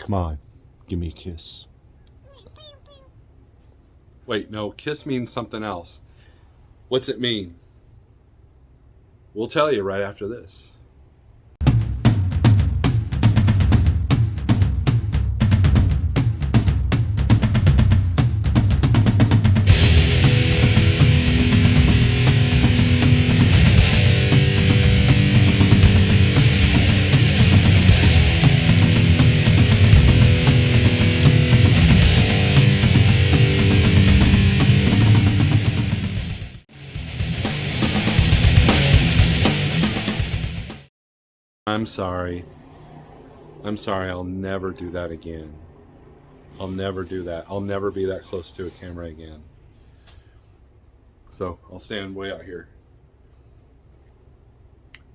Come on, give me a kiss. Wait, no, kiss means something else. What's it mean? We'll tell you right after this. I'm sorry. I'll never do that again. I'll never do that. I'll never be that close to a camera again. So I'll stand way out here.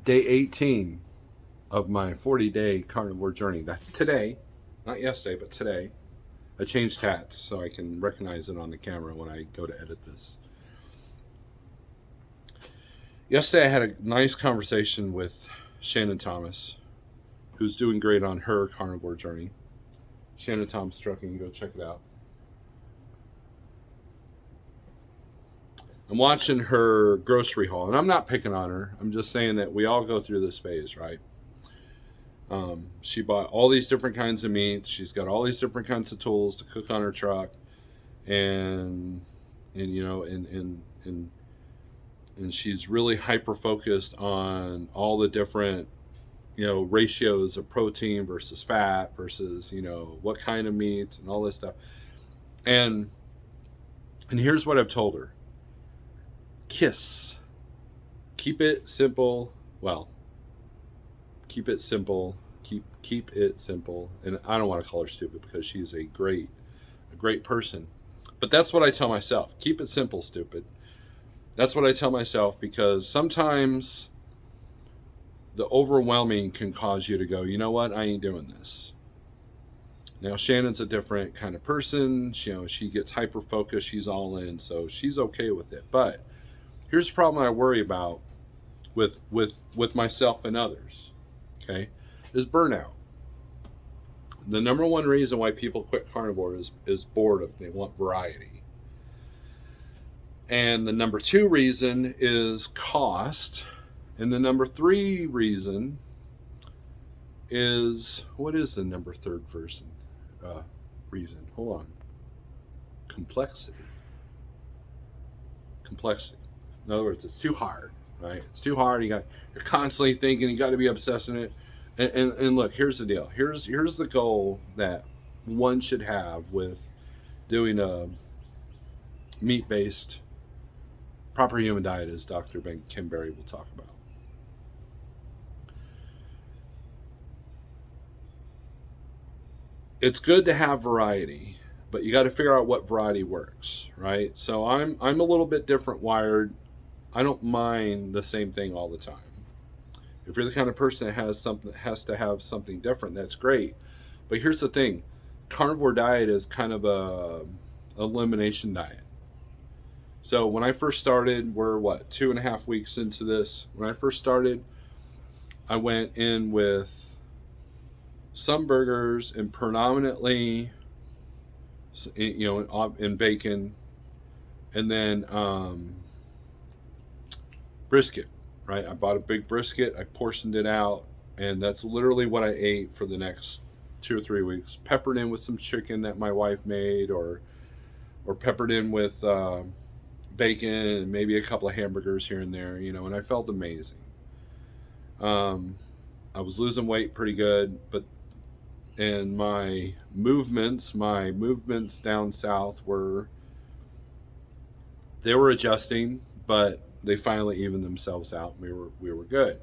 Day 18 of my 40-day carnivore journey. That's today. Not yesterday, but today. I changed hats so I can recognize it on the camera when I go to edit this. Yesterday I had a nice conversation with Shannon Thomas, who's doing great on her carnivore journey. Shannon Thomas Trucking, go check it out. I'm watching her grocery haul, and I'm not picking on her. I'm just saying that we all go through this phase, right? She bought all these different kinds of meats. She's got all these different kinds of tools to cook on her truck, and you know, and she's really hyper focused on all the different, you know, ratios of protein versus fat versus, you know, what kind of meats and all this stuff. And here's what I've told her. KISS. Keep it simple. Well, keep it simple. Keep it simple. And I don't want to call her stupid because she's a great person. But that's what I tell myself. Keep it simple, stupid. That's what I tell myself, because sometimes the overwhelming can cause you to go, you know what, I ain't doing this. Now, Shannon's a different kind of person. She gets hyper-focused. She's all in, so she's okay with it. But here's the problem I worry about with myself and others, okay, is burnout. The number one reason why people quit carnivore is boredom. They want variety. And the number two reason is cost. And the number three reason is, what is the number third reason? Hold on. Complexity. In other words, it's too hard, right? It's too hard. You're constantly thinking. You got to be obsessing it. And look, here's the deal. Here's the goal that one should have with doing a meat-based proper human diet, as Dr. Ben Kim Berry will talk about. It's good to have variety, but you got to figure out what variety works, right? So I'm a little bit different wired. I don't mind the same thing all the time. If you're the kind of person that has to have something different, that's great. But here's the thing: carnivore diet is kind of a elimination diet. So when I first started, we're 2.5 weeks into this. When I first started, I went in with some burgers and predominantly, in bacon, and then brisket, right? I bought a big brisket, I portioned it out, and that's literally what I ate for the next 2 or 3 weeks. Peppered in with some chicken that my wife made, or peppered in with bacon and maybe a couple of hamburgers here and there, and I felt amazing. I was losing weight pretty good, and my movements down south were adjusting, but they finally evened themselves out. We were good.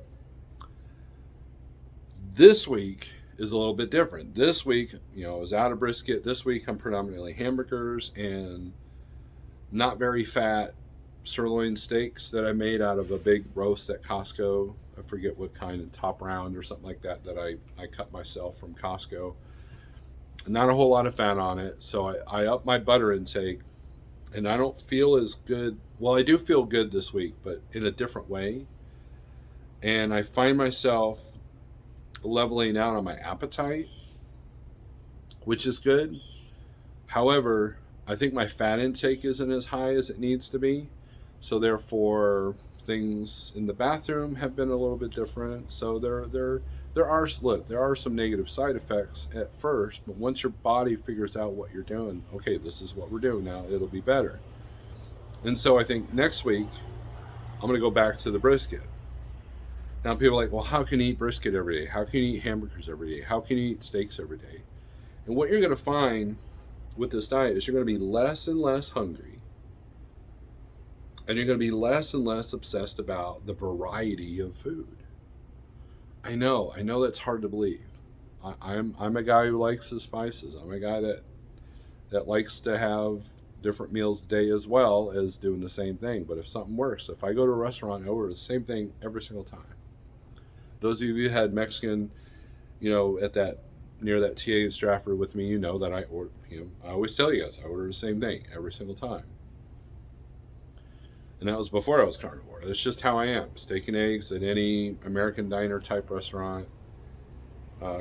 This week is a little bit different. This week, I was out of brisket. This week I'm predominantly hamburgers and not very fat sirloin steaks that I made out of a big roast at Costco. I forget what kind, of top round or something like that I cut myself from Costco. Not a whole lot of fat on it, so I upped my butter intake, and I don't feel as good. Well, I do feel good this week, but in a different way. And I find myself leveling out on my appetite. which is good. However, I think my fat intake isn't as high as it needs to be. So therefore, things in the bathroom have been a little bit different. So there are some negative side effects at first, but once your body figures out what you're doing, okay, this is what we're doing now, it'll be better. And so I think next week I'm going to go back to the brisket. Now people are like, well, how can you eat brisket every day? How can you eat hamburgers every day? How can you eat steaks every day? And what you're going to find with this diet is you're going to be less and less hungry, and you're going to be less and less obsessed about the variety of food. I know that's hard to believe. I'm a guy who likes the spices. I'm a guy that likes to have different meals a day as well as doing the same thing. But if something works, if I go to a restaurant, I order the same thing every single time. Those of you who had Mexican, at that near that TA in Stratford with me, you know that I order. I always tell you guys I order the same thing every single time. And that was before I was carnivore. That's just how I am. Steak and eggs at any American diner type restaurant.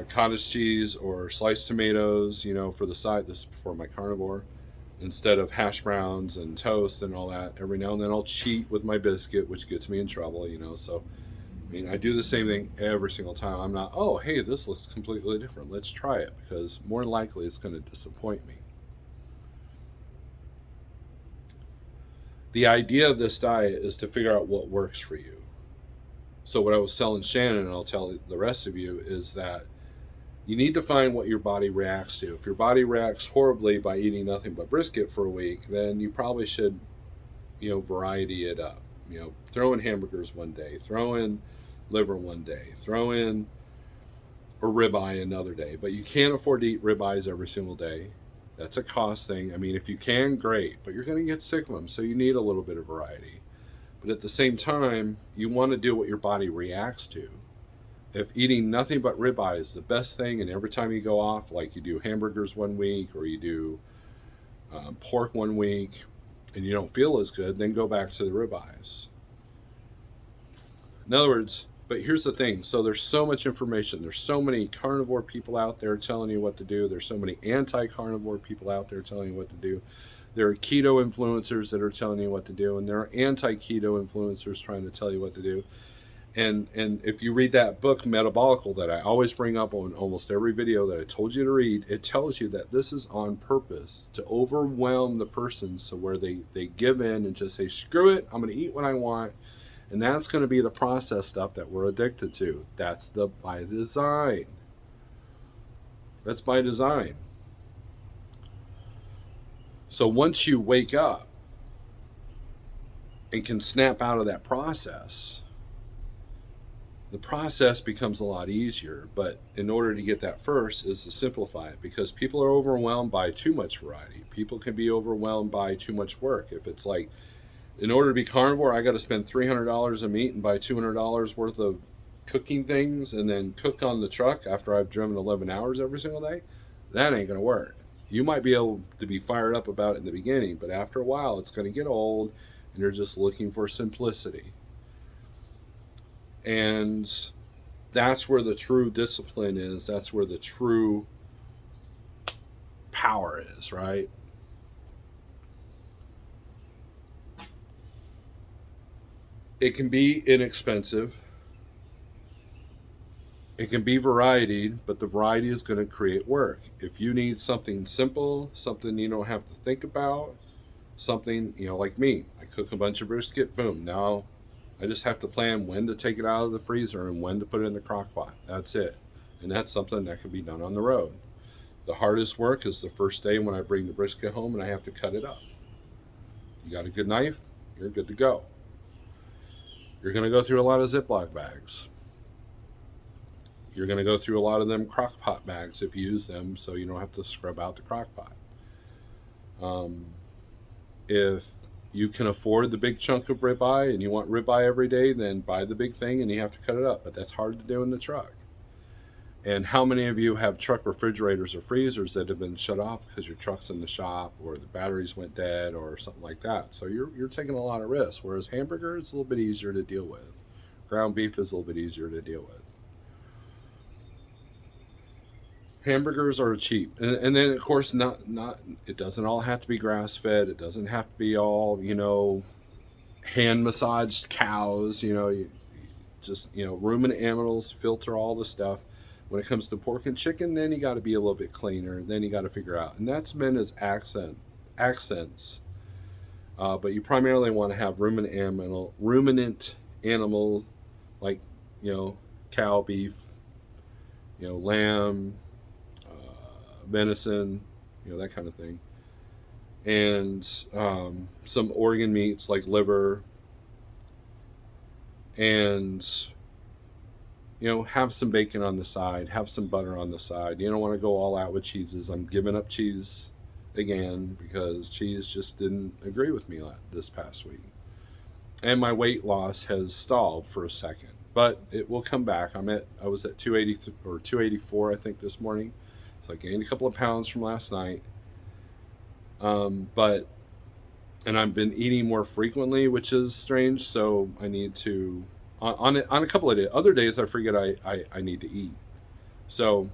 Cottage cheese or sliced tomatoes, for the side. This is before my carnivore. Instead of hash browns and toast and all that, every now and then I'll cheat with my biscuit, which gets me in trouble, So, I do the same thing every single time. I'm not, oh, hey, this looks completely different. Let's try it, because more than likely it's going to disappoint me. The idea of this diet is to figure out what works for you. So what I was telling Shannon, and I'll tell the rest of you, is that you need to find what your body reacts to. If your body reacts horribly by eating nothing but brisket for a week, then you probably should, variety it up. Throw in hamburgers one day, throw in liver one day, throw in a ribeye another day. But you can't afford to eat ribeyes every single day. That's a cost thing. If you can, great, but you're going to get sick of them, so you need a little bit of variety. But at the same time, you want to do what your body reacts to. If eating nothing but ribeye is the best thing, and every time you go off, like you do hamburgers one week or you do pork one week, and you don't feel as good, then go back to the ribeyes. In other words, but here's the thing. So there's so much information. There's so many carnivore people out there telling you what to do. There's so many anti-carnivore people out there telling you what to do. There are keto influencers that are telling you what to do, and there are anti-keto influencers trying to tell you what to do. And if you read that book, Metabolical, that I always bring up on almost every video that I told you to read, it tells you that this is on purpose to overwhelm the person, so where they give in and just say, screw it, I'm going to eat what I want. And that's going to be the processed stuff that we're addicted to. That's by design. That's by design. So once you wake up and can snap out of that process, the process becomes a lot easier. But in order to get that first is to simplify it, because people are overwhelmed by too much variety. People can be overwhelmed by too much work. If it's like, in order to be carnivore, I got to spend $300 of meat and buy $200 worth of cooking things and then cook on the truck after I've driven 11 hours every single day. That ain't going to work. You might be able to be fired up about it in the beginning, but after a while it's going to get old and you're just looking for simplicity. And that's where the true discipline is. That's where the true power is, right? It can be inexpensive. It can be varied, but the variety is going to create work. If you need something simple, something you don't have to think about, something, like me, I cook a bunch of brisket, boom, now I just have to plan when to take it out of the freezer and when to put it in the crock pot. That's it. And that's something that can be done on the road. The hardest work is the first day when I bring the brisket home and I have to cut it up. You got a good knife, you're good to go. You're going to go through a lot of Ziploc bags. You're going to go through a lot of them crock pot bags if you use them, so you don't have to scrub out the crock pot. If you can afford the big chunk of ribeye and you want ribeye every day, then buy the big thing and you have to cut it up. But that's hard to do in the truck. And how many of you have truck refrigerators or freezers that have been shut off because your truck's in the shop or the batteries went dead or something like that? So you're taking a lot of risks. Whereas hamburger is a little bit easier to deal with. Ground beef is a little bit easier to deal with. Hamburgers are cheap, and then of course not. It doesn't all have to be grass fed. It doesn't have to be all hand massaged cows. Just ruminant animals, filter all the stuff. When it comes to pork and chicken, then you got to be a little bit cleaner. Then you got to figure out, and that's meant as accents. But you primarily want to have ruminant animals like cow, beef, lamb, venison, that kind of thing, and some organ meats like liver, and have some bacon on the side, have some butter on the side. You don't want to go all out with cheeses. I'm giving up cheese again because cheese just didn't agree with me this past week, and my weight loss has stalled for a second, but it will come back. I was at 280 or 284 I think this morning, so I gained a couple of pounds from last night. And I've been eating more frequently, which is strange. So I need to on a couple of other days I forget I need to eat. So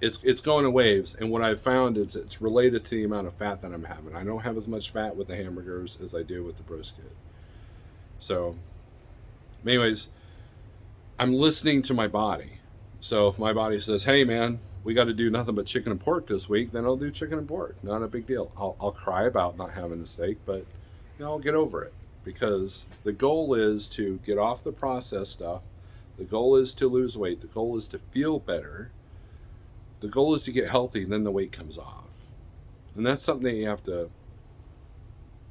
it's going in waves, and what I've found is it's related to the amount of fat that I'm having. I don't have as much fat with the hamburgers as I do with the brisket. So, anyways, I'm listening to my body. So if my body says, "Hey, man, we got to do nothing but chicken and pork this week," then I'll do chicken and pork. Not a big deal. I'll cry about not having a steak, but I'll get over it, because the goal is to get off the processed stuff. The goal is to lose weight. The goal is to feel better. The goal is to get healthy, and then the weight comes off. And that's something that you have to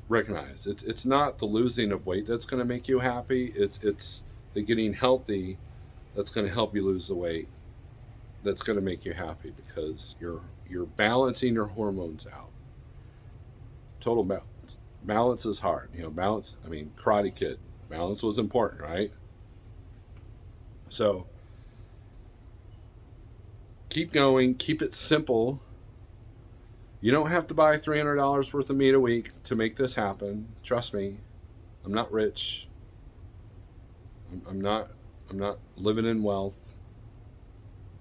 recognize. It's not the losing of weight that's going to make you happy. It's the getting healthy that's going to help you lose the weight. That's going to make you happy, because you're balancing your hormones out. Total balance. Balance is hard. Balance. I mean, Karate Kid. Balance was important, right? So keep going. Keep it simple. You don't have to buy $300 worth of meat a week to make this happen. Trust me. I'm not rich. I'm not living in wealth.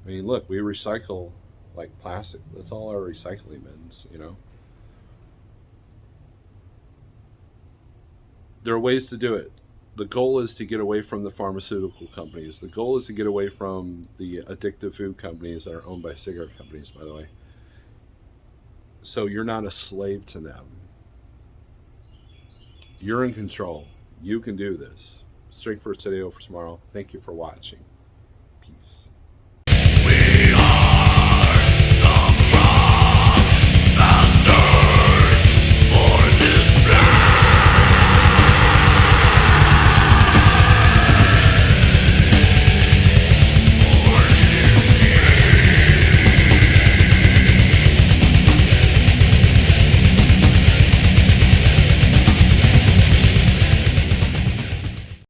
I mean, look, we recycle like plastic. That's all our recycling bins. There are ways to do it. The goal is to get away from the pharmaceutical companies. The goal is to get away from the addictive food companies that are owned by cigarette companies, by the way. So you're not a slave to them. You're in control. You can do this. Straight for today, over tomorrow. Thank you for watching.